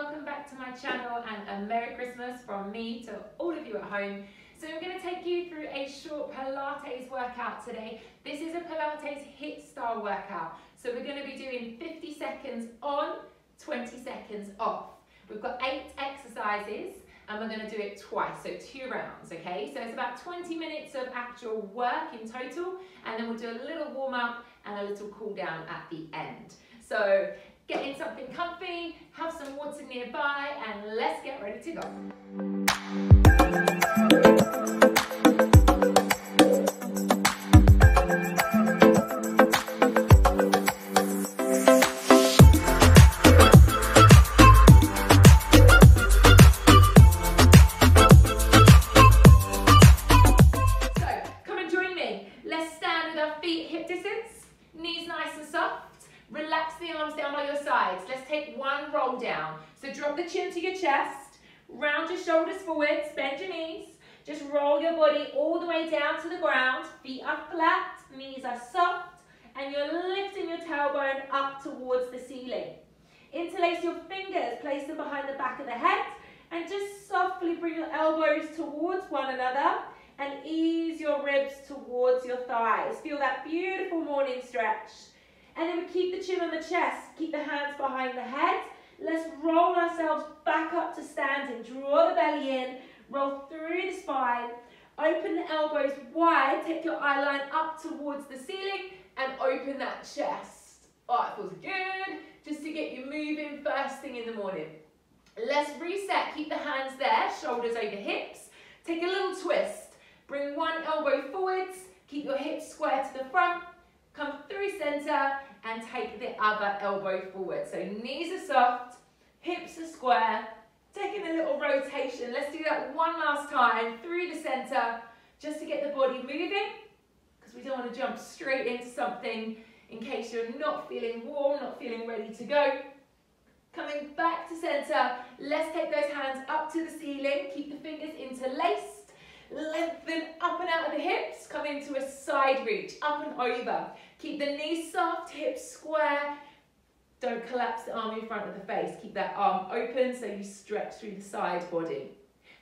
welcome back to my channel and a Merry Christmas from me to all of you at home. So I'm going to take you through a short Pilates workout today. This is a Pilates HIIT style workout. So we're going to be doing 50 seconds on, 20 seconds off. We've got 8 exercises and we're going to do it twice, so 2 rounds, okay? So it's about 20 minutes of actual work in total, and then we'll do a little warm up and a little cool down at the end. So get in something comfy, have some water nearby, and let's get ready to go. Relax the arms down by your sides. Let's take one roll down. So drop the chin to your chest, round your shoulders forwards, bend your knees. Just roll your body all the way down to the ground. Feet are flat, knees are soft, and you're lifting your tailbone up towards the ceiling. Interlace your fingers, place them behind the back of the head, and just softly bring your elbows towards one another and ease your ribs towards your thighs. Feel that beautiful morning stretch. And then we keep the chin on the chest, keep the hands behind the head. Let's roll ourselves back up to standing. Draw the belly in, roll through the spine, open the elbows wide, take your eye line up towards the ceiling and open that chest. Oh, it feels good, just to get you moving first thing in the morning. Let's reset, keep the hands there, shoulders over hips. Take a little twist, bring one elbow forwards, keep your hips square to the front. Come through center and take the other elbow forward. So knees are soft, hips are square. Taking a little rotation. Let's do that one last time through the center just to get the body moving, because we don't want to jump straight into something in case you're not feeling warm, not feeling ready to go. Coming back to center, let's take those hands up to the ceiling. Keep the fingers interlaced. Lengthen up and out of the hips, come into a side reach, up and over. Keep the knees soft, hips square. Don't collapse the arm in front of the face. Keep that arm open so you stretch through the side body.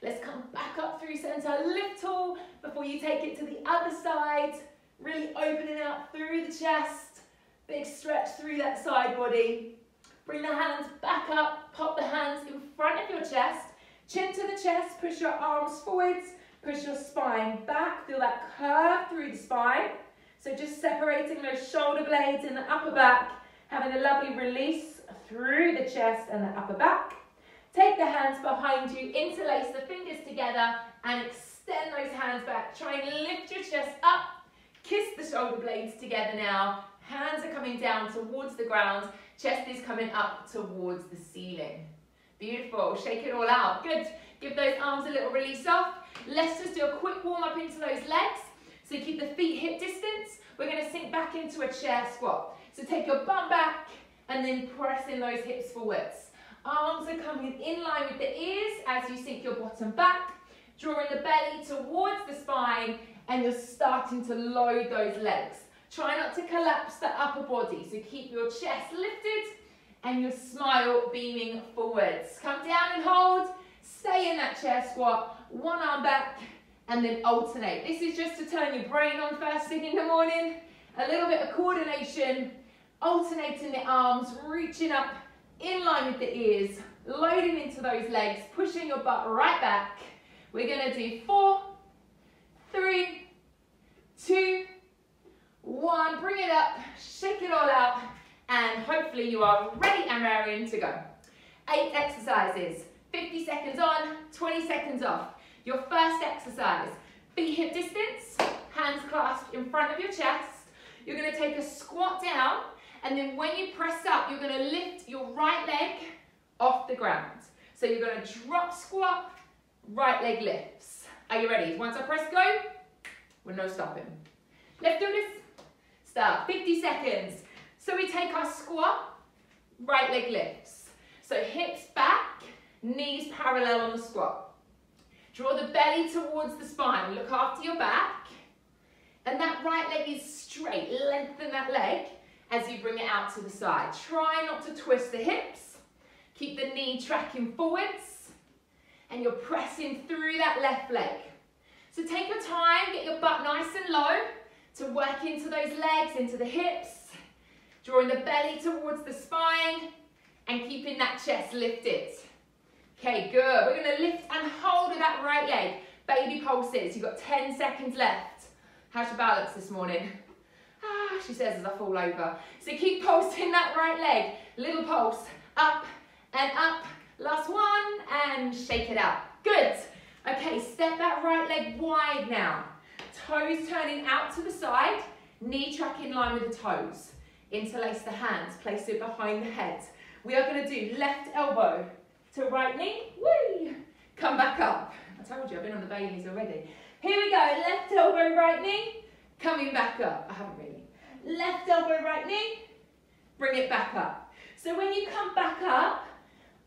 Let's come back up through center, lift tall before you take it to the other side. Really opening out through the chest. Big stretch through that side body. Bring the hands back up, pop the hands in front of your chest. Chin to the chest, push your arms forwards. Push your spine back, feel that curve through the spine. So just separating those shoulder blades in the upper back, having a lovely release through the chest and the upper back. Take the hands behind you, interlace the fingers together and extend those hands back. Try and lift your chest up, kiss the shoulder blades together now. Hands are coming down towards the ground, chest is coming up towards the ceiling. Beautiful, shake it all out, good. Give those arms a little release off. Let's just do a quick warm up into those legs. So keep the feet hip distance. We're going to sink back into a chair squat. So take your bum back and then press in those hips forwards. Arms are coming in line with the ears as you sink your bottom back. Drawing the belly towards the spine and you're starting to load those legs. Try not to collapse the upper body. So keep your chest lifted and your smile beaming forwards. Come down and hold. Stay in that chair squat, one arm back, and then alternate. This is just to turn your brain on first thing in the morning. A little bit of coordination, alternating the arms, reaching up in line with the ears, loading into those legs, pushing your butt right back. We're going to do 4, 3, 2, 1. Bring it up, shake it all out, and hopefully you are ready and raring to go. 8 exercises. 50 seconds on, 20 seconds off. Your first exercise, feet hip distance, hands clasped in front of your chest. You're going to take a squat down, and then when you press up, you're going to lift your right leg off the ground. So you're going to drop squat, right leg lifts. Are you ready? Once I press go, we're no stopping. Let's do this. Start, 50 seconds. So we take our squat, right leg lifts. So hips back, knees parallel on the squat. Draw the belly towards the spine. Look after your back. And that right leg is straight. Lengthen that leg as you bring it out to the side. Try not to twist the hips. Keep the knee tracking forwards, and you're pressing through that left leg. So take your time, get your butt nice and low to work into those legs, into the hips, drawing the belly towards the spine, and keeping that chest lifted. Okay, good. We're going to lift and hold with that right leg. Baby pulses. You've got 10 seconds left. How's your balance this morning? Ah, she says as I fall over. So keep pulsing that right leg. Little pulse. Up and up. Last one. And shake it out. Good. Okay, step that right leg wide now. Toes turning out to the side. Knee track in line with the toes. Interlace the hands. Place it behind the head. We are going to do left elbow to right knee. Whee! Come back up. I told you, I've been on the Baileys already. Here we go. Left elbow, right knee. Coming back up. I haven't really. Left elbow, right knee. Bring it back up. So when you come back up,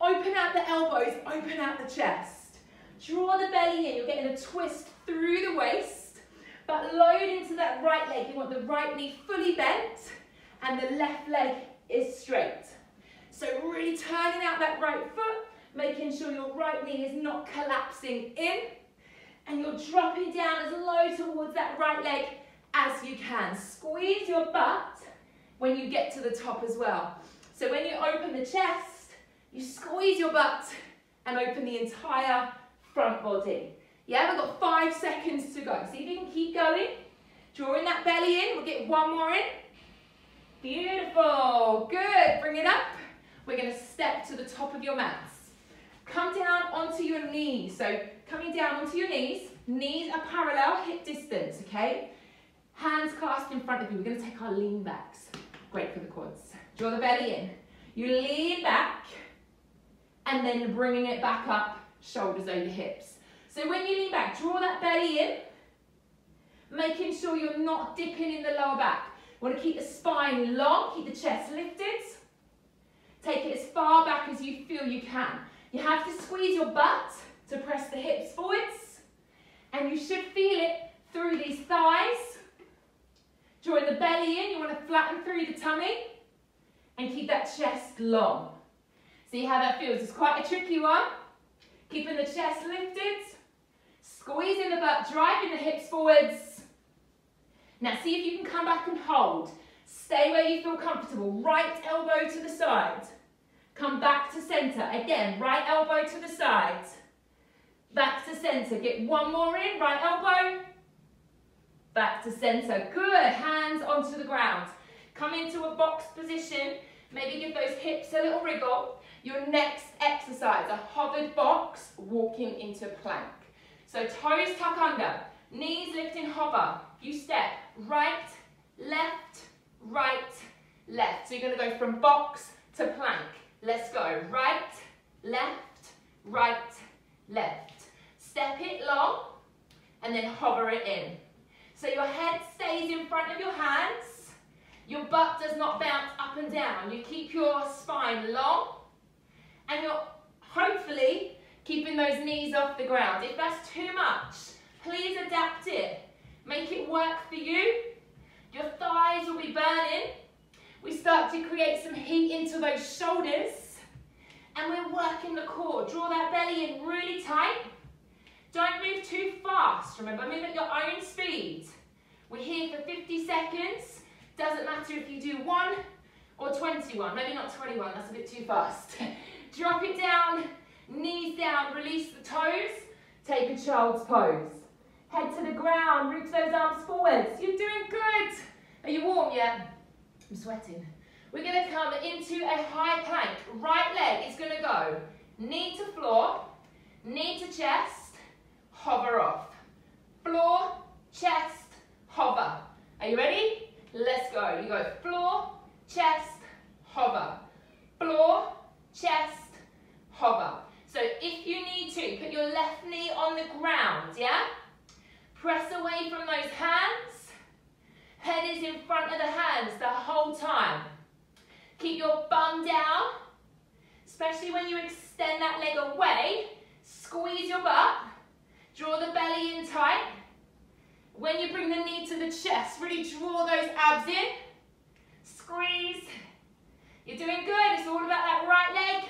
open out the elbows, open out the chest. Draw the belly in. You're getting a twist through the waist, but load into that right leg. You want the right knee fully bent and the left leg is straight. So really turning out that right foot, making sure your right knee is not collapsing in, and you're dropping down as low towards that right leg as you can. Squeeze your butt when you get to the top as well. So when you open the chest, you squeeze your butt and open the entire front body. Yeah, we've got 5 seconds to go. See if you can keep going. Drawing that belly in. We'll get one more in. Beautiful. Good. Bring it up. We're going to step to the top of your mats. Come down onto your knees. So coming down onto your knees. Knees are parallel, hip distance, okay? Hands clasped in front of you. We're going to take our lean backs. Great for the quads. Draw the belly in. You lean back and then bringing it back up, shoulders over hips. So when you lean back, draw that belly in, making sure you're not dipping in the lower back. You want to keep the spine long, keep the chest lifted. Take it as far back as you feel you can. You have to squeeze your butt to press the hips forwards, and you should feel it through these thighs. Drawing the belly in, you want to flatten through the tummy and keep that chest long. See how that feels? It's quite a tricky one. Keeping the chest lifted, squeezing the butt, driving the hips forwards. Now see if you can come back and hold. Stay where you feel comfortable. Right elbow to the side. Come back to center. Again, right elbow to the side. Back to center. Get one more in. Right elbow. Back to center. Good. Hands onto the ground. Come into a box position. Maybe give those hips a little wriggle. Your next exercise, a hovered box, walking into plank. So toes tuck under. Knees lift and hover. You step right, left, right, left. So you're going to go from box to plank. Let's go. Right, left, right, left. Step it long and then hover it in. So your head stays in front of your hands. Your butt does not bounce up and down. You keep your spine long and you're hopefully keeping those knees off the ground. If that's too much, please adapt it. Make it work for you. Your thighs will be burning. We start to create some heat into those shoulders. And we're working the core. Draw that belly in really tight. Don't move too fast. Remember, move at your own speed. We're here for 50 seconds. Doesn't matter if you do 1 or 21. Maybe not 21, that's a bit too fast. Drop it down, knees down, release the toes. Take a child's pose. Head to the ground, reach those arms forwards. You're doing good. Are you warm yet? I'm sweating. We're going to come into a high plank. Right leg is going to go knee to floor, knee to chest, hover off. Floor, chest, hover. Are you ready? Let's go. You go floor, chest, hover. Floor, chest, hover. So if you need to, put your left knee on the ground, yeah? Press away from those hands. Head is in front of the hands the whole time. Keep your bum down, especially when you extend that leg away. Squeeze your butt. Draw the belly in tight. When you bring the knee to the chest, really draw those abs in. Squeeze. You're doing good. It's all about that right leg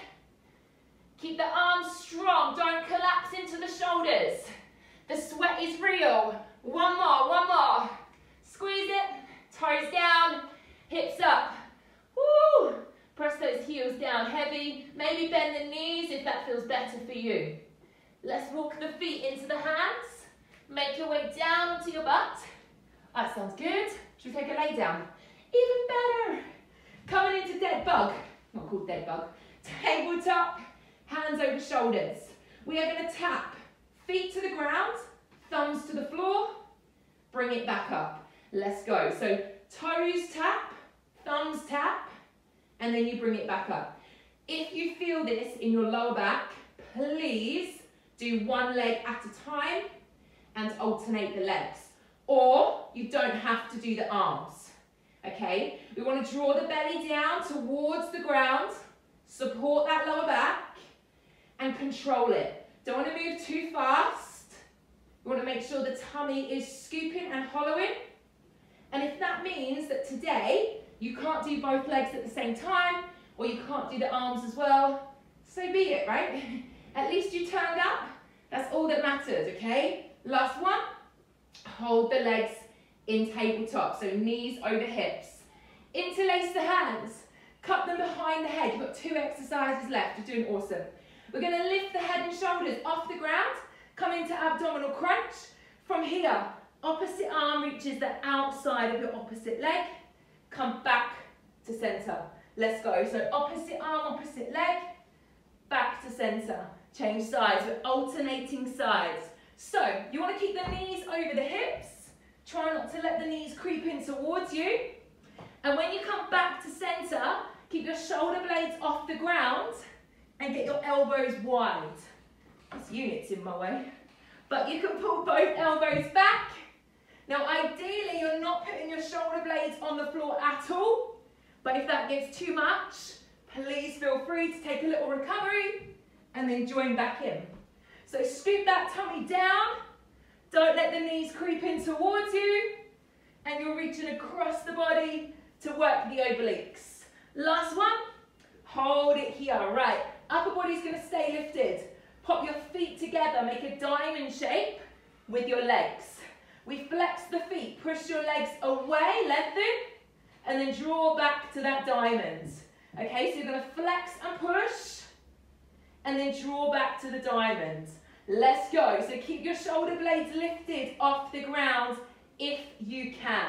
shoulders. The sweat is real. One more, one more. Squeeze it, toes down, hips up. Woo! Press those heels down heavy. Maybe bend the knees if that feels better for you. Let's walk the feet into the hands. Make your way down onto your butt. That sounds good. Should we take a lay down? Even better. Coming into dead bug. Not called dead bug. Tabletop, hands over shoulders. We are going to tap feet to the ground, thumbs to the floor, bring it back up. Let's go. So toes tap, thumbs tap, and then you bring it back up. If you feel this in your lower back, please do one leg at a time and alternate the legs. Or you don't have to do the arms, okay? We want to draw the belly down towards the ground, support that lower back, and control it. Don't want to move too fast. We want to make sure the tummy is scooping and hollowing. And if that means that today you can't do both legs at the same time, or you can't do the arms as well, so be it, right? At least you turned up. That's all that matters, okay? Last one. Hold the legs in tabletop, so knees over hips. Interlace the hands. Cup them behind the head. You've got 2 exercises left. You're doing awesome. We're going to lift the head and shoulders off the ground. Come into abdominal crunch. From here, opposite arm reaches the outside of your opposite leg. Come back to center. Let's go. So opposite arm, opposite leg. Back to center. Change sides. We're alternating sides. So you want to keep the knees over the hips. Try not to let the knees creep in towards you. And when you come back to center, keep your shoulder blades off the ground and get your elbows wide. This unit's in my way. But you can pull both elbows back. Now ideally you're not putting your shoulder blades on the floor at all. But if that gets too much, please feel free to take a little recovery and then join back in. So scoop that tummy down. Don't let the knees creep in towards you. And you're reaching across the body to work the obliques. Last one. Hold it here. Right. Upper body's going to stay lifted. Pop your feet together. Make a diamond shape with your legs. We flex the feet. Push your legs away. Lengthen. And then draw back to that diamond. Okay, so you're going to flex and push. And then draw back to the diamond. Let's go. So keep your shoulder blades lifted off the ground if you can.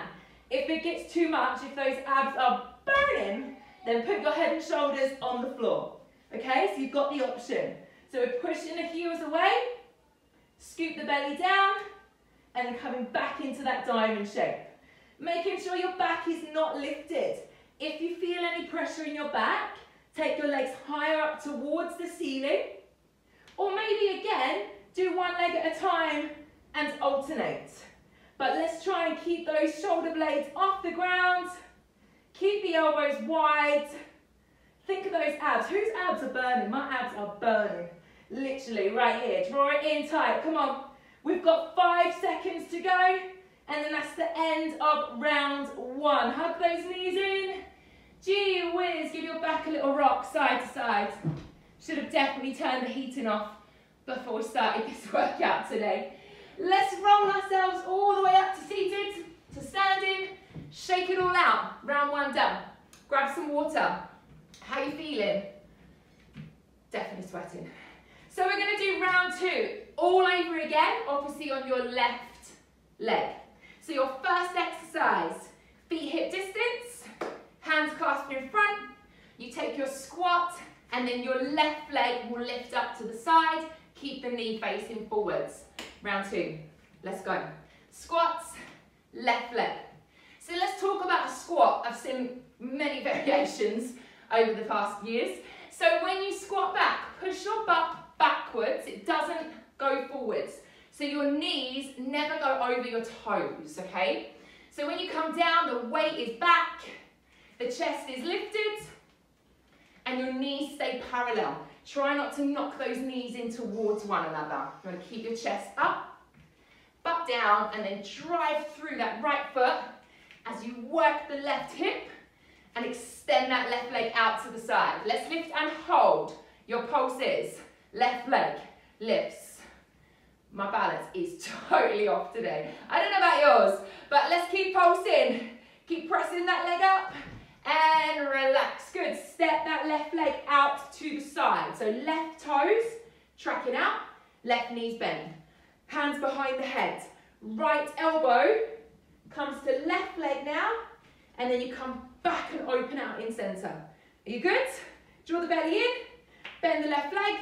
If it gets too much, if those abs are burning, then put your head and shoulders on the floor. Okay, so you've got the option. So we're pushing the heels away, scoop the belly down, and then coming back into that diamond shape. Making sure your back is not lifted. If you feel any pressure in your back, take your legs higher up towards the ceiling. Or maybe again, do one leg at a time and alternate. But let's try and keep those shoulder blades off the ground. Keep the elbows wide. Think of those abs. Whose abs are burning? My abs are burning. Literally right here. Draw it in tight. Come on. We've got 5 seconds to go. And then that's the end of round 1. Hug those knees in. Gee whiz. Give your back a little rock side to side. Should have definitely turned the heating off before we started this workout today. Let's roll ourselves all the way up to seated, to standing. Shake it all out. Round 1 done. Grab some water. How are you feeling? Definitely sweating. So we're going to do round 2. All over again, obviously on your left leg. So your first exercise, feet hip distance, hands clasped in front. You take your squat, and then your left leg will lift up to the side. Keep the knee facing forwards. Round 2. Let's go. Squats, left leg. So let's talk about a squat. I've seen many variations over the past years. So when you squat back, push your butt backwards. It doesn't go forwards. So your knees never go over your toes, okay? So when you come down, the weight is back, the chest is lifted, and your knees stay parallel. Try not to knock those knees in towards one another. You want to keep your chest up, butt down, and then drive through that right foot as you work the left hip and extend that left leg out to the side. Let's lift and hold. Your pulse is left leg lifts, My balance is totally off today. I don't know about yours, but let's keep pulsing. Keep pressing that leg up and relax. Good. Step that left leg out to the side. So left toes tracking out, left knees bend. Hands behind the head. Right elbow comes to left leg now, and then you come back and open out in center. Are you good? Draw the belly in, bend the left leg.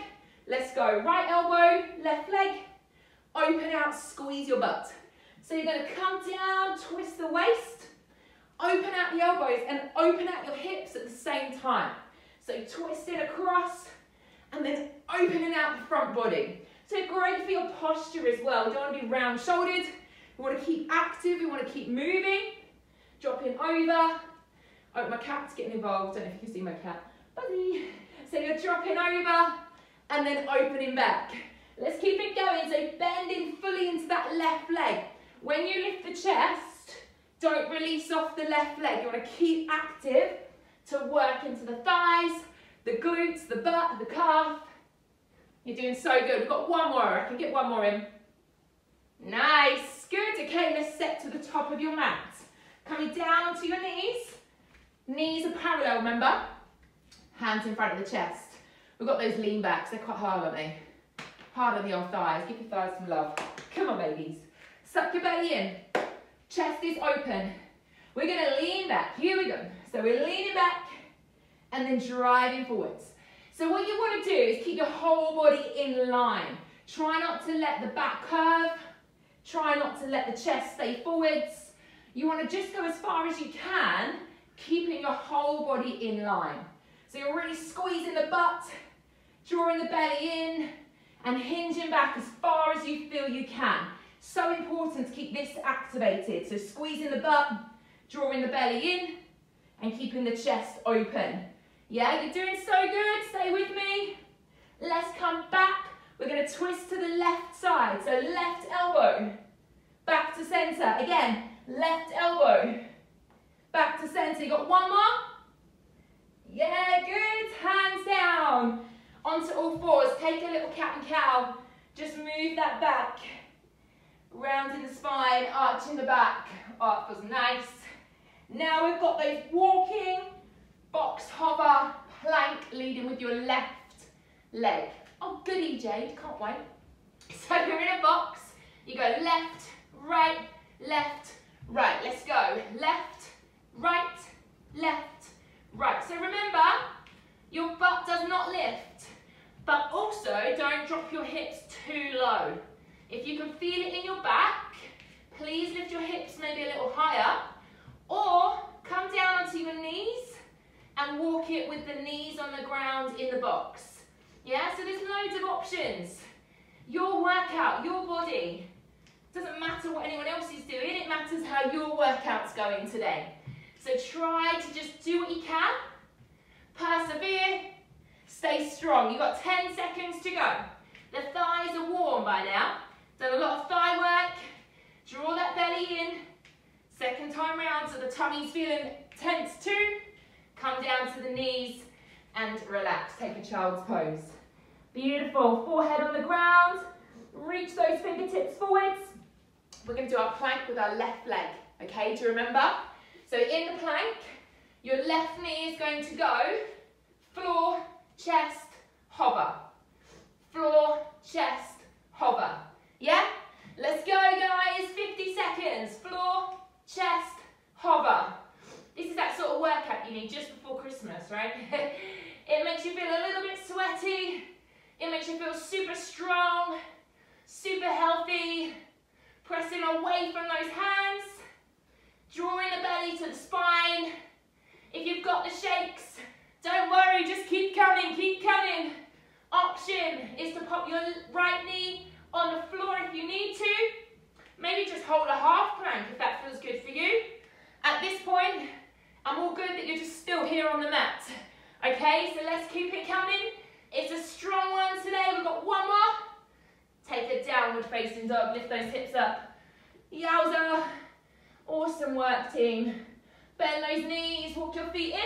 Let's go. Right elbow, left leg, open out, squeeze your butt. So you're going to come down, twist the waist, open out the elbows and open out your hips at the same time. So twisting across and then opening out the front body. So great for your posture as well. We don't want to be round shouldered. We want to keep active, we want to keep moving. Dropping over. Oh, my cat's getting involved. Don't know if you can see my cat. Buddy. So you're dropping over and then opening back. Let's keep it going. So bending fully into that left leg. When you lift the chest, don't release off the left leg. You want to keep active to work into the thighs, the glutes, the butt, the calf. You're doing so good. We've got one more. I can get one more in. Nice. Good. Okay, let's step to the top of your mat. Coming down onto your knees. Knees are parallel, remember? Hands in front of the chest. We've got those lean backs. They're quite hard, aren't they? Hard on the old thighs. Give your thighs some love. Come on, babies. Suck your belly in. Chest is open. We're going to lean back. Here we go. So we're leaning back and then driving forwards. So what you want to do is keep your whole body in line. Try not to let the back curve. Try not to let the chest stay forwards. You want to just go as far as you can, keeping your whole body in line. So you're really squeezing the butt, drawing the belly in, and hinging back as far as you feel you can. So important to keep this activated. So squeezing the butt, drawing the belly in, and keeping the chest open. Yeah, you're doing so good. Stay with me. Let's come back. We're going to twist to the left side. So left elbow, back to center. Again, left elbow, back to center. You got one more? Yeah, good. Hands down. Onto all fours. Take a little cat and cow. Just move that back. Rounding the spine, arching the back. Oh, it feels nice. Now we've got those walking, box hover, plank, leading with your left leg. Oh, goody, Jade. Can't wait. So you're in a box. You go left, right, left, right. Let's go. Left, right, left, right. So remember, your butt does not lift, but also don't drop your hips too low. If you can feel it in your back, please lift your hips maybe a little higher, or come down onto your knees and walk it with the knees on the ground in the box. Yeah, so there's loads of options. Your workout, your body. Doesn't matter what anyone else is doing, it matters how your workout's going today. So try to just do what you can. Persevere, stay strong. You've got 10 seconds to go. The thighs are warm by now. Done a lot of thigh work. Draw that belly in. Second time round, so the tummy's feeling tense too. Come down to the knees and relax. Take a child's pose. Beautiful. Forehead on the ground. Reach those fingertips forwards. We're going to do our plank with our left leg. Okay, do you remember? So in the plank, your left knee is going to go floor, chest, hover. Floor, chest, hover. Yeah? Let's go, guys. 50 seconds. Floor, chest, hover. This is that sort of workout you need just before Christmas, right? It makes you feel a little bit sweaty. It makes you feel super strong, super healthy. Pressing away from those hands. Drawing the belly to the spine. If you've got the shakes, don't worry, just keep coming, keep coming. Option is to pop your right knee on the floor if you need to. Maybe just hold a half plank if that feels good for you. At this point, I'm all good that you're just still here on the mat. Okay, so let's keep it coming. It's a strong one today. We've got one more. Take a downward facing dog. Lift those hips up. Yowza. Awesome work, team. Bend those knees. Walk your feet in.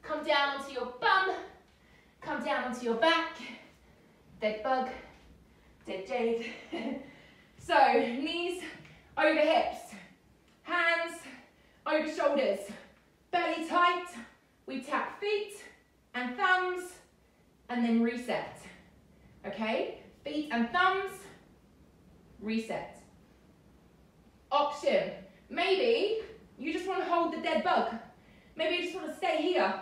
Come down onto your bum. Come down onto your back. Dead bug. Dead Jade. So, knees over hips, hands over shoulders, belly tight. We tap feet and thumbs, and then reset. Okay? Feet and thumbs, reset. Option. Maybe you just want to hold the dead bug. Maybe you just want to stay here.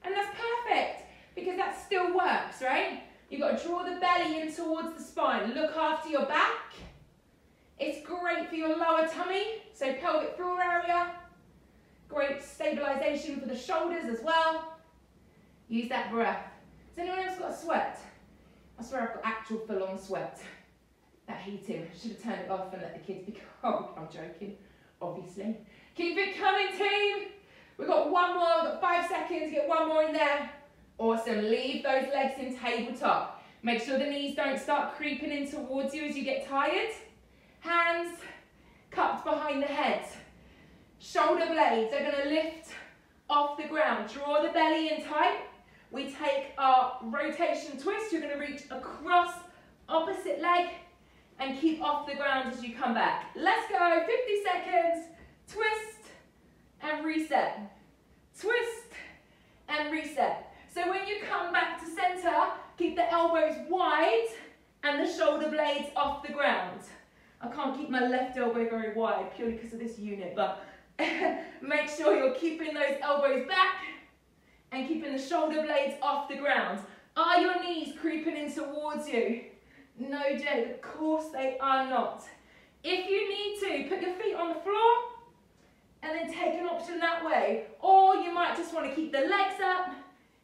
And that's perfect, because that still works, right? You've got to draw the belly in towards the spine. Look after your back. It's great for your lower tummy, so pelvic floor area. Great stabilization for the shoulders as well. Use that breath. Has anyone else got a sweat? I swear I've got actual full-on sweat. That heating. Should have turned it off and let the kids be cold. I'm joking, obviously. Keep it coming, team. We've got one more. We've got 5 seconds. Get one more in there. Awesome. Leave those legs in tabletop. Make sure the knees don't start creeping in towards you as you get tired. Hands cupped behind the head. Shoulder blades are going to lift off the ground. Draw the belly in tight. We take our rotation twist. You're going to reach across opposite leg and keep off the ground as you come back. Let's go. 50 seconds. Twist and reset. Twist and reset. So when you come back to center, keep the elbows wide and the shoulder blades off the ground. I can't keep my left elbow very wide purely because of this unit, but make sure you're keeping those elbows back and keeping the shoulder blades off the ground. Are your knees creeping in towards you? No, Jade, of course they are not. If you need to, put your feet on the floor and then take an option that way. Or you might just want to keep the legs up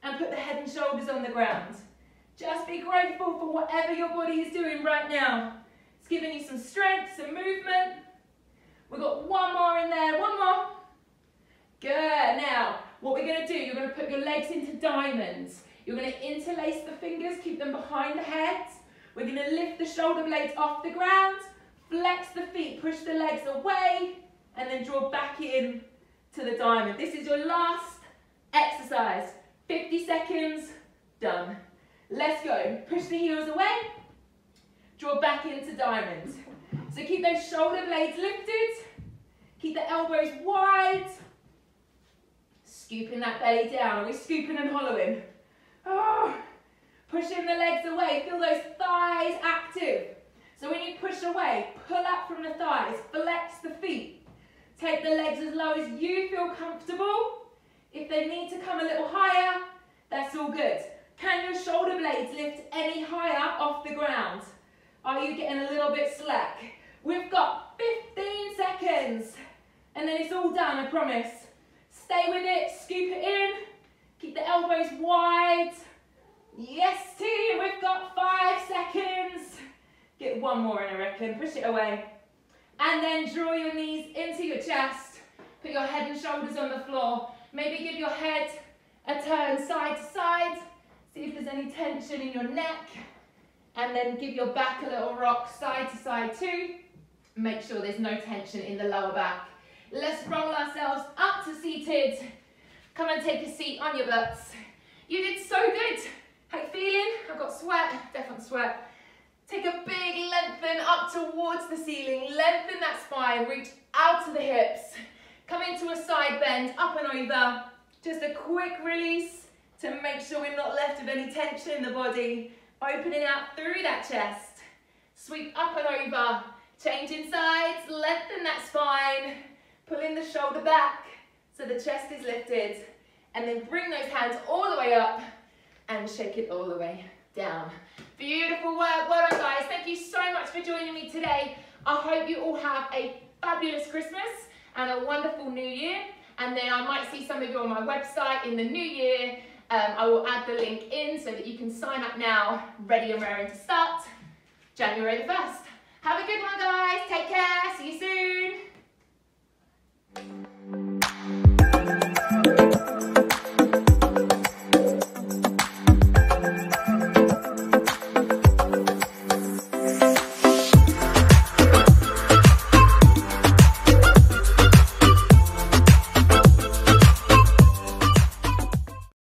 and put the head and shoulders on the ground. Just be grateful for whatever your body is doing right now. It's giving you some strength, some movement. We've got one more in there, one more. Good. Now, what we're going to do, you're going to put your legs into diamonds. You're going to interlace the fingers, keep them behind the head. We're going to lift the shoulder blades off the ground, flex the feet, push the legs away, and then draw back in to the diamond. This is your last exercise. 50 seconds, done. Let's go. Push the heels away, draw back into diamond. So keep those shoulder blades lifted, keep the elbows wide, scooping that belly down. Are we scooping and hollowing? Oh, pushing the legs away, feel those thighs active. So when you push away, pull up from the thighs, flex the feet. Take the legs as low as you feel comfortable. If they need to come a little higher, that's all good. Can your shoulder blades lift any higher off the ground? Are you getting a little bit slack? We've got 15 seconds and then it's all done, I promise. Stay with it, scoop it in, keep the elbows wide. Yes, team, we've got 5 seconds. Get one more in, I reckon. Push it away. And then draw your knees into your chest. Put your head and shoulders on the floor. Maybe give your head a turn side to side. See if there's any tension in your neck. And then give your back a little rock side to side too. Make sure there's no tension in the lower back. Let's roll ourselves up to seated. Come and take a seat on your butts. You did so good. How you feeling? I've got sweat, definite sweat. Take a big lengthen up towards the ceiling. Lengthen that spine, reach out to the hips. Come into a side bend, up and over. Just a quick release to make sure we're not left with any tension in the body. Opening out through that chest. Sweep up and over. Changing sides, lengthen that spine. Pulling the shoulder back so the chest is lifted. And then bring those hands all the way up and shake it all the way down. Beautiful work. Well done, guys. Thank you so much for joining me today. I hope you all have a fabulous Christmas and a wonderful New Year. And then I might see some of you on my website in the new year. I will add the link in so that you can sign up now, ready and raring to start January the 1st. Have a good one, guys. Take care. See you soon.